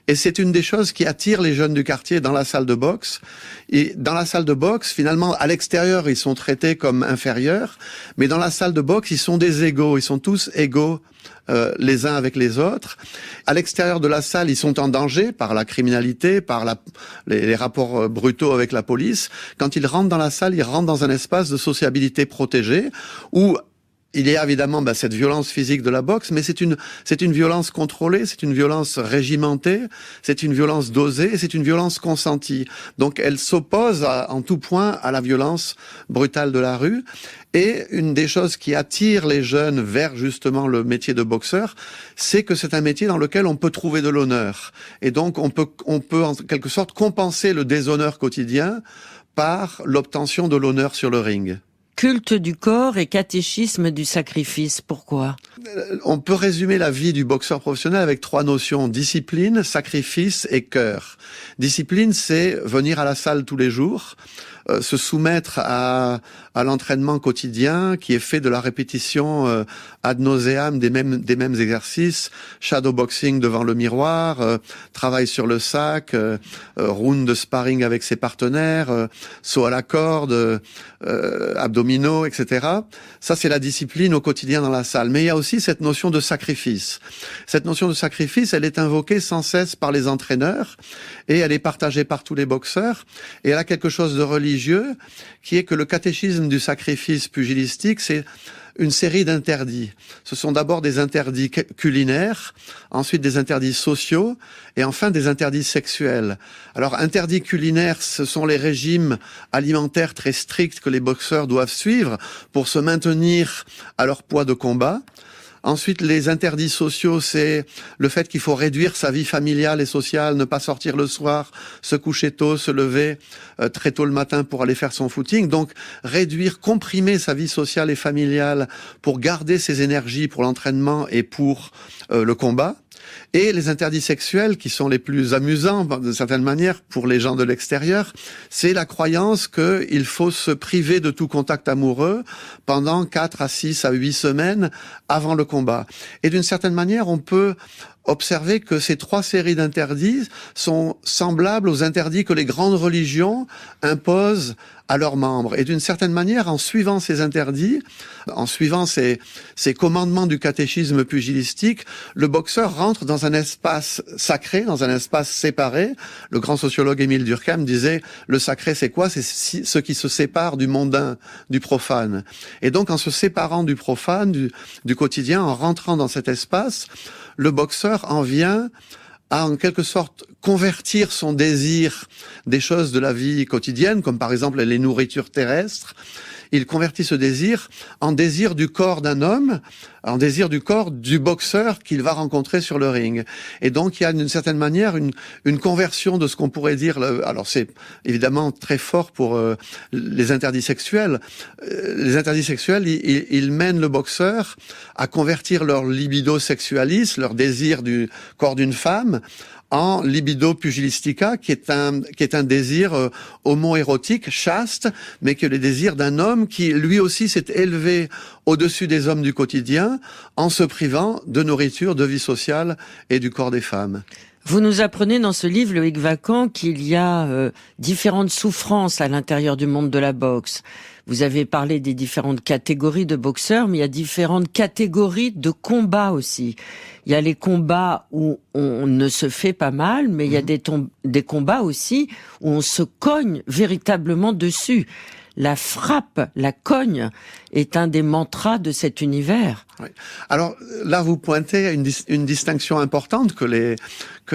Et c'est une des choses qui attire les jeunes du quartier dans la salle de boxe. Et dans la salle de boxe, finalement, à l'extérieur, ils sont traités comme inférieurs, mais dans la salle de boxe, ils sont des égaux. Ils sont tous égaux. Les uns avec les autres. À l'extérieur de la salle, ils sont en danger par la criminalité, par les rapports brutaux avec la police. Quand ils rentrent dans la salle, ils rentrent dans un espace de sociabilité protégée où il y a évidemment cette violence physique de la boxe, mais c'est une violence contrôlée, c'est une violence régimentée, c'est une violence dosée, c'est une violence consentie. Donc elle s'oppose en tout point à la violence brutale de la rue. Et une des choses qui attire les jeunes vers justement le métier de boxeur, c'est que c'est un métier dans lequel on peut trouver de l'honneur. Et donc on peut en quelque sorte compenser le déshonneur quotidien par l'obtention de l'honneur sur le ring. Culte du corps et catéchisme du sacrifice. Pourquoi? On peut résumer la vie du boxeur professionnel avec 3 notions: discipline, sacrifice et cœur. Discipline, c'est venir à la salle tous les jours, se soumettre à l'entraînement quotidien qui est fait de la répétition ad nauseam des mêmes exercices, shadowboxing devant le miroir, travail sur le sac, round de sparring avec ses partenaires, saut à la corde, abdominaux, etc. Ça, c'est la discipline au quotidien dans la salle. Mais il y a aussi cette notion de sacrifice. Cette notion de sacrifice, elle est invoquée sans cesse par les entraîneurs et elle est partagée par tous les boxeurs. Et elle a quelque chose de religieux qui est que le catéchisme du sacrifice pugilistique, c'est une série d'interdits. Ce sont d'abord des interdits culinaires, ensuite des interdits sociaux et enfin des interdits sexuels. Alors, interdits culinaires, ce sont les régimes alimentaires très stricts que les boxeurs doivent suivre pour se maintenir à leur poids de combat. Ensuite, les interdits sociaux, c'est le fait qu'il faut réduire sa vie familiale et sociale, ne pas sortir le soir, se coucher tôt, se lever très tôt le matin pour aller faire son footing. Donc, réduire, comprimer sa vie sociale et familiale pour garder ses énergies pour l'entraînement et pour le combat. Et les interdits sexuels, qui sont les plus amusants, d'une certaine manière, pour les gens de l'extérieur, c'est la croyance qu'il faut se priver de tout contact amoureux pendant 4 à 6 à 8 semaines avant le combat. Et d'une certaine manière, on peut observer que ces 3 séries d'interdits sont semblables aux interdits que les grandes religions imposent à leurs membres. Et d'une certaine manière, en suivant ces interdits, en suivant ces commandements du catéchisme pugilistique, le boxeur rentre dans un espace sacré, dans un espace séparé. Le grand sociologue Émile Durkheim disait, le sacré c'est quoi? C'est ce qui se sépare du mondain, du profane. Et donc, en se séparant du profane, du quotidien, en rentrant dans cet espace, le boxeur en vient à, en quelque sorte, convertir son désir des choses de la vie quotidienne, comme par exemple les nourritures terrestres. Il convertit ce désir en désir du corps d'un homme, en désir du corps du boxeur qu'il va rencontrer sur le ring. Et donc, il y a d'une certaine manière une conversion de ce qu'on pourrait dire. Alors, c'est évidemment très fort pour les interdits sexuels. Les interdits sexuels, ils mènent le boxeur à convertir leur libido sexualis, leur désir du corps d'une femme, en libido pugilistica, qui est un désir homo-érotique, chaste, mais qui est le désir d'un homme qui, lui aussi, s'est élevé au-dessus des hommes du quotidien, en se privant de nourriture, de vie sociale et du corps des femmes. Vous nous apprenez dans ce livre, Loïc Vacan, qu'il y a différentes souffrances à l'intérieur du monde de la boxe. Vous avez parlé des différentes catégories de boxeurs, mais il y a différentes catégories de combats aussi. Il y a les combats où on ne se fait pas mal, mais il y a des combats aussi où on se cogne véritablement dessus. la frappe, la cogne est un des mantras de cet univers. Oui. Alors là, vous pointez à une distinction importante que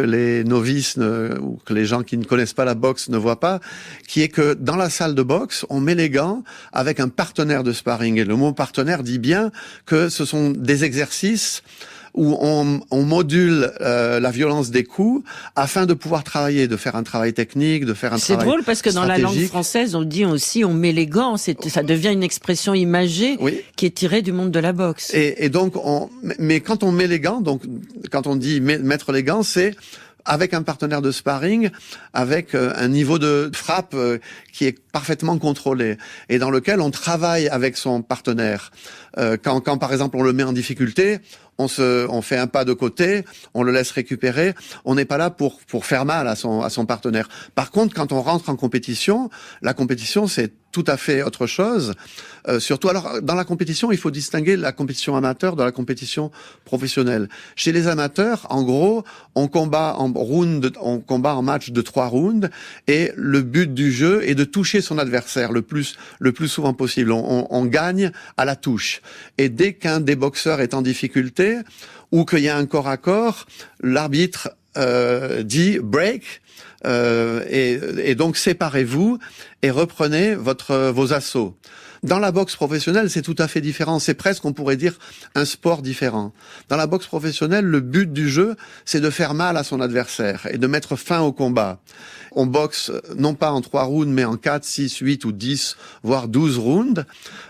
les novices ou que les gens qui ne connaissent pas la boxe ne voient pas, qui est que dans la salle de boxe, on met les gants avec un partenaire de sparring. Et le mot partenaire dit bien que ce sont des exercices où on module la violence des coups afin de pouvoir travailler, de faire un travail technique, de faire un travail stratégique. C'est drôle parce que dans la langue française, on dit aussi on met les gants. Ça devient une expression imagée qui est tirée du monde de la boxe. Et donc, mais quand on met les gants, donc quand on dit mettre les gants, c'est avec un partenaire de sparring, avec un niveau de frappe qui est parfaitement contrôlé et dans lequel on travaille avec son partenaire. Quand par exemple on le met en difficulté, on fait un pas de côté, on le laisse récupérer. On n'est pas là pour faire mal à son partenaire. Par contre, quand on rentre en compétition, la compétition c'est tout à fait autre chose. Surtout, alors dans la compétition, il faut distinguer la compétition amateur de la compétition professionnelle. Chez les amateurs, en gros, on combat en match de 3 rounds, et le but du jeu est de toucher son adversaire le plus souvent possible. On gagne à la touche. Et dès qu'un des boxeurs est en difficulté ou qu'il y a un corps à corps, l'arbitre dit break. Et donc séparez-vous et reprenez vos assauts. Dans la boxe professionnelle, c'est tout à fait différent. C'est presque, on pourrait dire, un sport différent. Dans la boxe professionnelle, le but du jeu, c'est de faire mal à son adversaire et de mettre fin au combat. On boxe non pas en 3 rounds, mais en 4, 6, 8 ou 10, voire 12 rounds.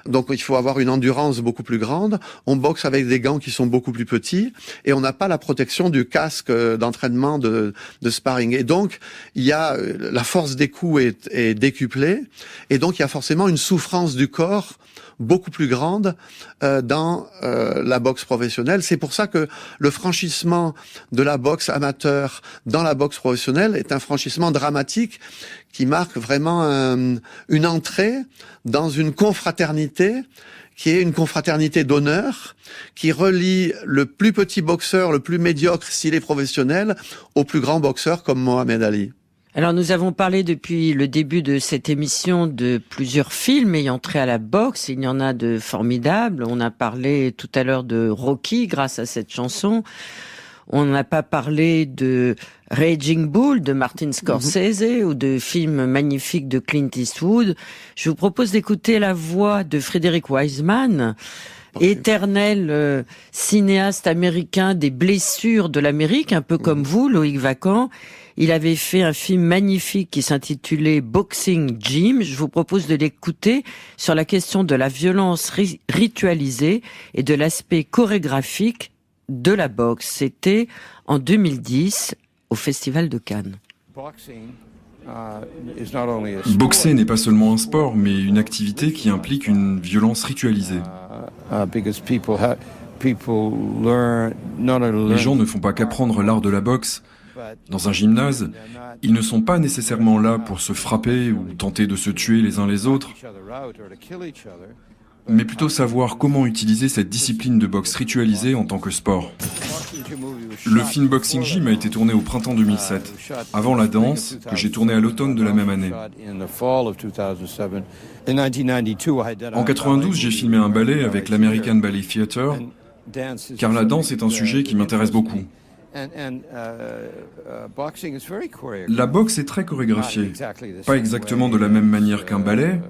Donc il faut avoir une endurance beaucoup plus grande. On boxe avec des gants qui sont beaucoup plus petits et on n'a pas la protection du casque d'entraînement de sparring. Et donc, il y a la force des coups est décuplée et donc il y a forcément une souffrance du corps beaucoup plus grande dans la boxe professionnelle. C'est pour ça que le franchissement de la boxe amateur dans la boxe professionnelle est un franchissement dramatique qui marque vraiment une entrée dans une confraternité qui est une confraternité d'honneur, qui relie le plus petit boxeur, le plus médiocre s'il est professionnel, au plus grand boxeur comme Mohamed Ali. Alors nous avons parlé depuis le début de cette émission de plusieurs films ayant trait à la boxe. Il y en a de formidables. On a parlé tout à l'heure de Rocky grâce à cette chanson. On n'a pas parlé de Raging Bull de Martin Scorsese ou de films magnifiques de Clint Eastwood. Je vous propose d'écouter la voix de Frederick Wiseman, éternel cinéaste américain des blessures de l'Amérique, un peu comme vous, Loïc Vacan. Il avait fait un film magnifique qui s'intitulait Boxing Gym. Je vous propose de l'écouter sur la question de la violence ritualisée et de l'aspect chorégraphique de la boxe. C'était en 2010 au Festival de Cannes. Boxer n'est pas seulement un sport, mais une activité qui implique une violence ritualisée. Les gens ne font pas qu'apprendre l'art de la boxe. Dans un gymnase, ils ne sont pas nécessairement là pour se frapper ou tenter de se tuer les uns les autres, mais plutôt savoir comment utiliser cette discipline de boxe ritualisée en tant que sport. Le film Boxing Gym a été tourné au printemps 2007, avant la danse, que j'ai tourné à l'automne de la même année. En 92, j'ai filmé un ballet avec l'American Ballet Theatre, car la danse est un sujet qui m'intéresse beaucoup. La boxe est très chorégraphiée, pas exactement de la même manière qu'un ballet,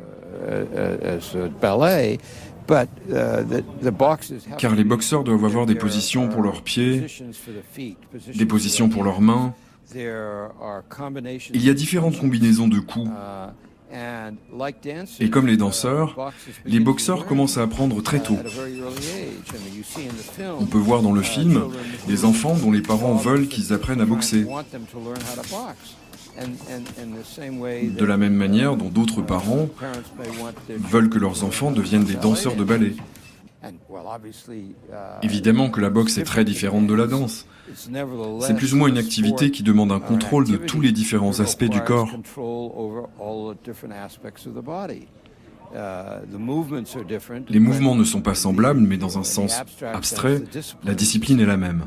car les boxeurs doivent avoir des positions pour leurs pieds, des positions pour leurs mains. Il y a différentes combinaisons de coups. Et comme les danseurs, les boxeurs commencent à apprendre très tôt. On peut voir dans le film des enfants dont les parents veulent qu'ils apprennent à boxer. De la même manière dont d'autres parents veulent que leurs enfants deviennent des danseurs de ballet. Évidemment que la boxe est très différente de la danse. C'est plus ou moins une activité qui demande un contrôle de tous les différents aspects du corps. Les mouvements ne sont pas semblables, mais dans un sens abstrait, la discipline est la même.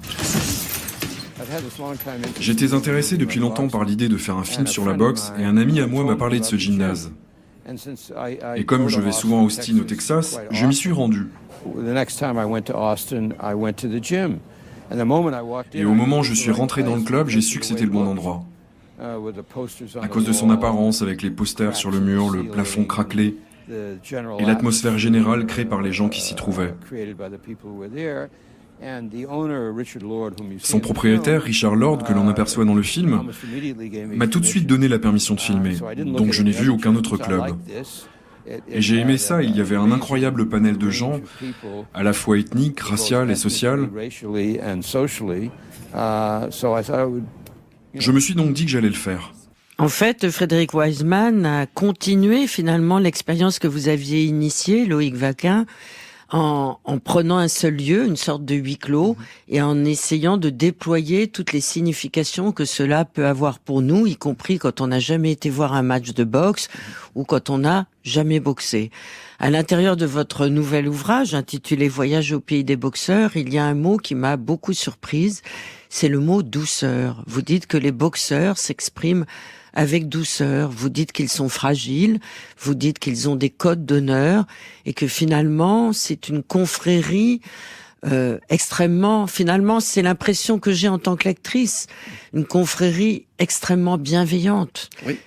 J'étais intéressé depuis longtemps par l'idée de faire un film sur la boxe et un ami à moi m'a parlé de ce gymnase. Et comme je vais souvent à Austin, au Texas, je m'y suis rendu. Et au moment où je suis rentré dans le club, j'ai su que c'était le bon endroit. À cause de son apparence, avec les posters sur le mur, le plafond craquelé, et l'atmosphère générale créée par les gens qui s'y trouvaient. Son propriétaire, Richard Lord, que l'on aperçoit dans le film, m'a tout de suite donné la permission de filmer, donc je n'ai vu aucun autre club. Et j'ai aimé ça, il y avait un incroyable panel de gens, à la fois ethniques, racial et social. Je me suis donc dit que j'allais le faire. En fait, Frédéric Wiseman a continué finalement l'expérience que vous aviez initiée, Loïc Vaquin, en prenant un seul lieu, une sorte de huis clos, et en essayant de déployer toutes les significations que cela peut avoir pour nous, y compris quand on n'a jamais été voir un match de boxe ou quand on n'a jamais boxé. À l'intérieur de votre nouvel ouvrage, intitulé « Voyage au pays des boxeurs », il y a un mot qui m'a beaucoup surprise, c'est le mot « douceur ». Vous dites que les boxeurs s'expriment avec douceur, vous dites qu'ils sont fragiles, vous dites qu'ils ont des codes d'honneur et que finalement c'est une confrérie extrêmement, finalement c'est l'impression que j'ai en tant que lectrice, une confrérie extrêmement bienveillante. Oui.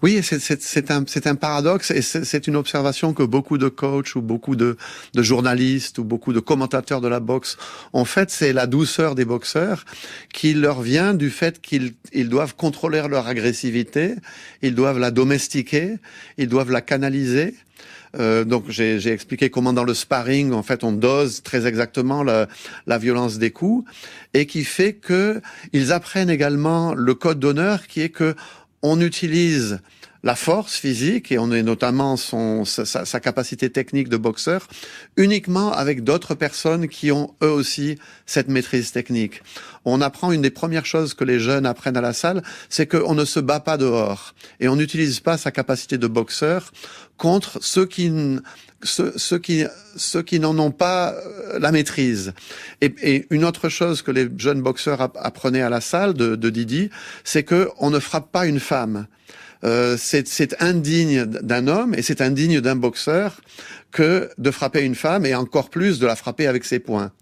Oui, c'est un paradoxe et c'est une observation que beaucoup de coachs ou beaucoup de journalistes ou beaucoup de commentateurs de la boxe ont faite. C'est la douceur des boxeurs qui leur vient du fait qu'ils doivent contrôler leur agressivité, ils doivent la domestiquer, ils doivent la canaliser. Donc j'ai expliqué comment dans le sparring, en fait, on dose très exactement la violence des coups et qui fait que ils apprennent également le code d'honneur qui est que on utilise la force physique et on est notamment sa capacité technique de boxeur uniquement avec d'autres personnes qui ont eux aussi cette maîtrise technique. On apprend une des premières choses que les jeunes apprennent à la salle, c'est qu'on ne se bat pas dehors et on n'utilise pas sa capacité de boxeur contre ceux qui n'en ont pas la maîtrise. Et une autre chose que les jeunes boxeurs apprenaient à la salle de Didi, c'est que on ne frappe pas une femme. C'est indigne d'un homme et c'est indigne d'un boxeur que de frapper une femme et encore plus de la frapper avec ses poings.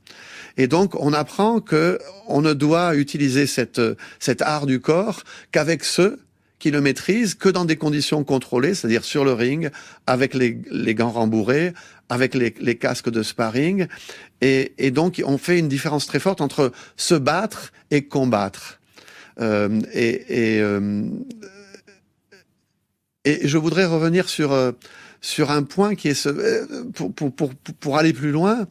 Et donc on apprend que on ne doit utiliser cet art du corps qu'avec ceux qui le maîtrisent que dans des conditions contrôlées, c'est-à-dire sur le ring, avec les gants rembourrés, avec les casques de sparring. Et donc, on fait une différence très forte entre se battre et combattre. Et je voudrais revenir sur un point qui est pour aller plus loin.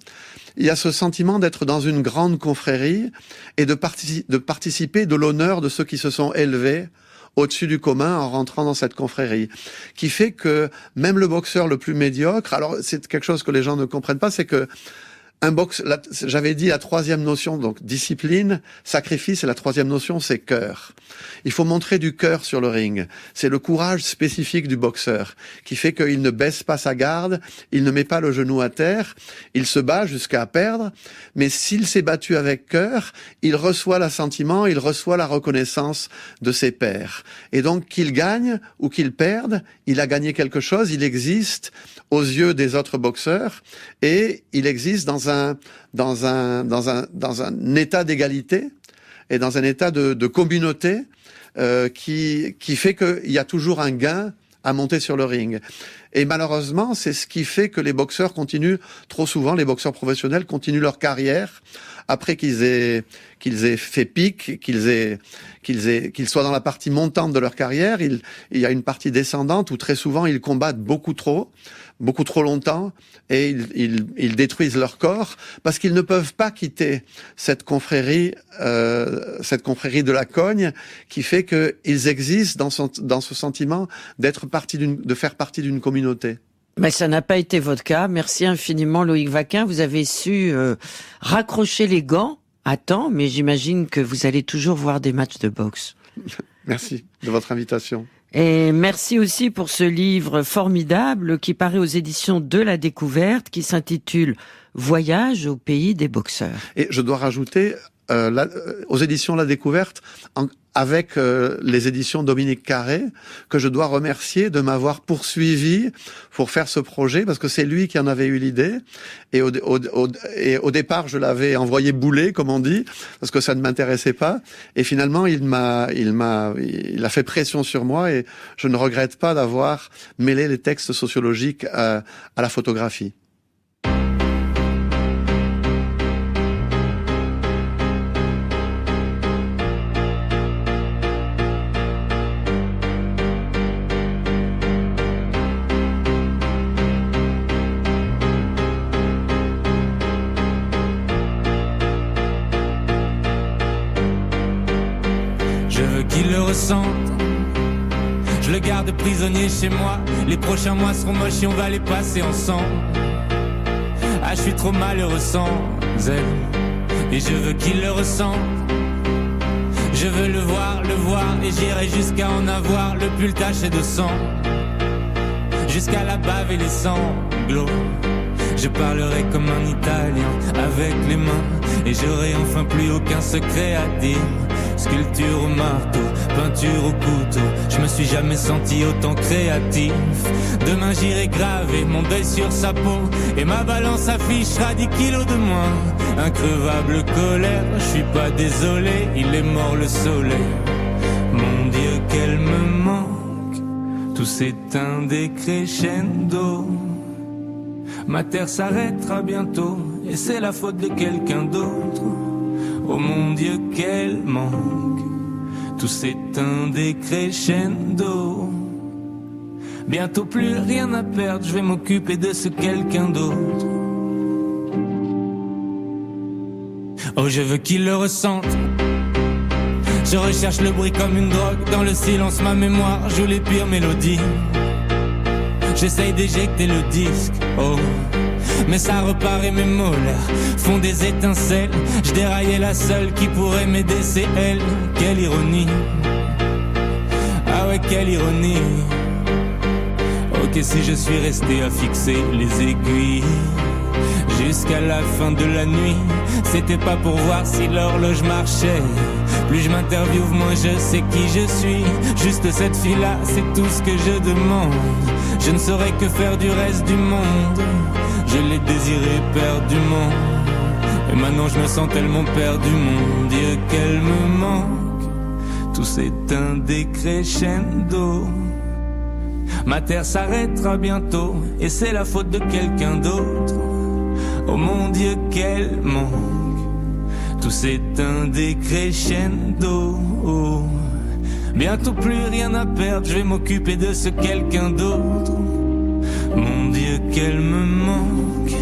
Il y a ce sentiment d'être dans une grande confrérie et de participer de l'honneur de ceux qui se sont élevés au-dessus du commun en rentrant dans cette confrérie, qui fait que même le boxeur le plus médiocre, alors c'est quelque chose que les gens ne comprennent pas, c'est que j'avais dit la troisième notion, donc discipline, sacrifice, et la troisième notion, c'est cœur. Il faut montrer du cœur sur le ring. C'est le courage spécifique du boxeur, qui fait qu'il ne baisse pas sa garde, il ne met pas le genou à terre, il se bat jusqu'à perdre, mais s'il s'est battu avec cœur, il reçoit l'assentiment, il reçoit la reconnaissance de ses pairs. Et donc, qu'il gagne ou qu'il perde, il a gagné quelque chose, il existe aux yeux des autres boxeurs, et il existe dans un état d'égalité et dans un état de communauté qui fait qu'il y a toujours un gain à monter sur le ring. Et malheureusement, c'est ce qui fait que les boxeurs continuent, trop souvent, les boxeurs professionnels continuent leur carrière après qu'ils aient fait pic, qu'ils soient dans la partie montante de leur carrière. Il y a une partie descendante où très souvent ils combattent beaucoup trop longtemps et ils détruisent leur corps parce qu'ils ne peuvent pas quitter cette confrérie de la cogne qui fait qu'ils existent dans ce sentiment de faire partie d'une communauté. Mais ça n'a pas été votre cas. Merci infiniment Loïc Vaquin. Vous avez su raccrocher les gants à temps, mais j'imagine que vous allez toujours voir des matchs de boxe. Merci de votre invitation. Et merci aussi pour ce livre formidable qui paraît aux éditions de La Découverte, qui s'intitule « Voyage au pays des boxeurs ». Et je dois rajouter aux éditions La Découverte, avec les éditions Dominique Carré, que je dois remercier de m'avoir poursuivi pour faire ce projet, parce que c'est lui qui en avait eu l'idée. Et au départ, je l'avais envoyé bouler, comme on dit, parce que ça ne m'intéressait pas. Et finalement, il a fait pression sur moi, et je ne regrette pas d'avoir mêlé les textes sociologiques à la photographie. Je le garde prisonnier chez moi. Les prochains mois seront moches et on va les passer ensemble. Ah, je suis trop malheureux sans elle, et je veux qu'il le ressente. Je veux le voir, et j'irai jusqu'à en avoir le pull taché de sang, jusqu'à la bave et les sanglots. Je parlerai comme un Italien avec les mains, et j'aurai enfin plus aucun secret à dire. Sculpture au marteau, peinture au couteau, je me suis jamais senti autant créatif. Demain j'irai graver mon deuil sur sa peau, et ma balance affichera 10 kilos de moins. Increvable colère, je suis pas désolé, il est mort le soleil. Mon Dieu qu'elle me manque, tout s'éteint décrescendo. Ma terre s'arrêtera bientôt, et c'est la faute de quelqu'un d'autre. Oh mon Dieu qu'elle manque, tout s'éteint décrescendo. Bientôt plus rien à perdre, je vais m'occuper de ce quelqu'un d'autre. Oh je veux qu'il le ressente. Je recherche le bruit comme une drogue, dans le silence ma mémoire joue les pires mélodies. J'essaye d'éjecter le disque, oh, mais ça repart et mes molaires font des étincelles. Je déraillais la seule qui pourrait m'aider, c'est elle. Quelle ironie, ah ouais quelle ironie. Ok si je suis resté à fixer les aiguilles jusqu'à la fin de la nuit, c'était pas pour voir si l'horloge marchait. Plus je m'interviewe, moins je sais qui je suis. Juste cette fille-là, c'est tout ce que je demande. Je ne saurais que faire du reste du monde. Je l'ai désiré perdument, et maintenant je me sens tellement perdu. Mon Dieu qu'elle me manque, tout s'éteint décrescendo. Ma terre s'arrêtera bientôt, et c'est la faute de quelqu'un d'autre. Oh mon Dieu qu'elle manque, tout s'éteint décrescendo. Oh. Bientôt plus rien à perdre, je vais m'occuper de ce quelqu'un d'autre. Mon Dieu qu'elle me manque,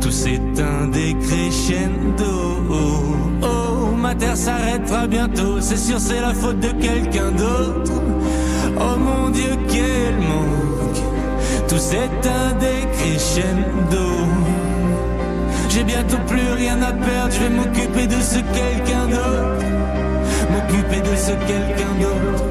tout s'éteint décrescendo. Oh, oh, ma terre s'arrêtera bientôt, c'est sûr c'est la faute de quelqu'un d'autre. Oh mon Dieu qu'elle manque, tout s'éteint décrescendo. J'ai bientôt plus rien à perdre, je vais m'occuper de ce quelqu'un d'autre. M'occuper de ce quelqu'un d'autre.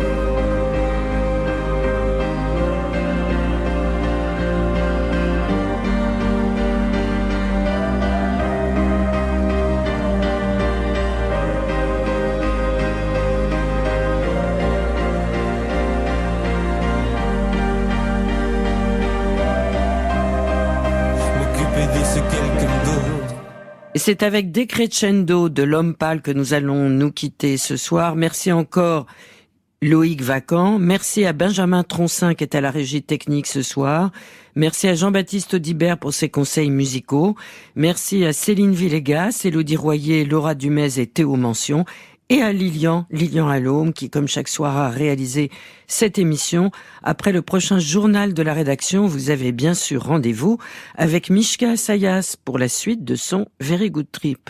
Et c'est avec Decrescendo de L'Homme Pâle que nous allons nous quitter ce soir. Merci encore Loïc Vacan. Merci à Benjamin Troncin qui est à la régie technique ce soir. Merci à Jean-Baptiste Audibert pour ses conseils musicaux. Merci à Céline Villegas, Élodie Royer, Laura Dumez et Théo Mention. Et à Lilian Allôme, qui, comme chaque soir, a réalisé cette émission. Après le prochain journal de la rédaction, vous avez bien sûr rendez-vous avec Mishka Sayas pour la suite de son Very Good Trip.